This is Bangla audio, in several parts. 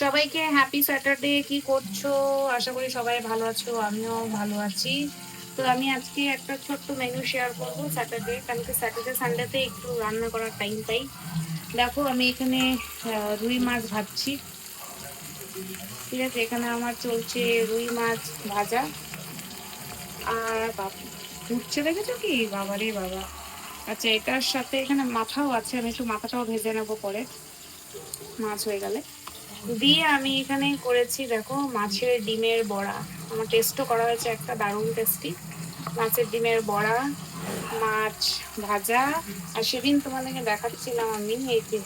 সবাইকে হ্যাপি স্যাটারডে। কি করছো? আশা করি সবাই ভালো আছো, আমিও ভালো আছি। তো আমি আজকে একটা ছোট্ট মেনু শেয়ার করবো স্যাটারডে। কালকে স্যাটারডে সানডেতে একটু রান্না করার টাইম পাই। দেখো আমি এখানে রুই মাছ ভাজছি। ঠিক আছে, এখানে আমার চলছে রুই মাছ ভাজা। আর উঠছে দেখেছো কি, বাবা রে বাবা। আচ্ছা, এটার সাথে এখানে মাথাও আছে, আমি একটু মাথাটাও ভেজে নেবো পরে মাছ হয়ে গেলে। দিয়ে আমি এখানে করেছি দেখো মাছের ডিমের বড়া। আমার টেস্টও করা হয়েছে, একটা দারুণ টেস্টি মাছের ডিমের বড়া, মাছ ভাজা। আর সেদিন তোমাদেরকে দেখাচ্ছিলাম আমি এই যে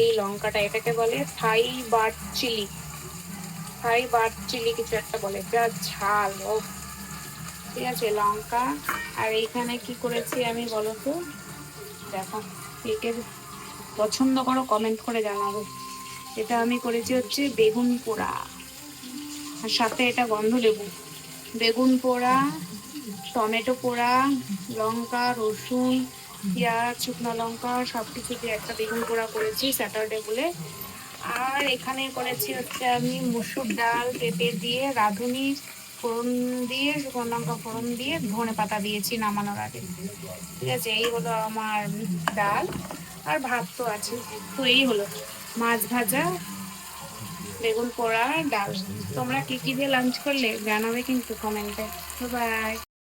এই লঙ্কাটা, এটাকে বলে Thai bird chilli. Thai bird chilli কিছু একটা বলে, যা ঝাল ও। ঠিক আছে, লঙ্কা। আর এইখানে কি করেছি আমি বলো তো, দেখো কে কে পছন্দ করো কমেন্ট করে জানাবো। এটা আমি করেছি হচ্ছে বেগুন পোড়া, আর সাথে এটা গন্ধ লেবু। বেগুন পোড়া, টমেটো পোড়া, লঙ্কা, রসুন, পেঁয়াজ, শুকনো লঙ্কা সবকিছু দিয়ে একটা বেগুন পোড়া করেছি স্যাটারডে বলে। আর এখানে করেছি হচ্ছে আমি মুসুর ডাল পেঁপে দিয়ে রাঁধুনি ফোড়ন দিয়ে, শুকনো লঙ্কা ফোড়ন দিয়ে ধনে পাতা দিয়েছি নামানোর আগে। ঠিক আছে, এই হলো আমার ডাল। আর ভাত তো আছে। তো এই হলো মাছ ভাজা, বেগুন পোড়া, ডাল। তোমরা কি কি দিয়ে লাঞ্চ করলে জানাবে কিন্তু কমেন্টে। বাই।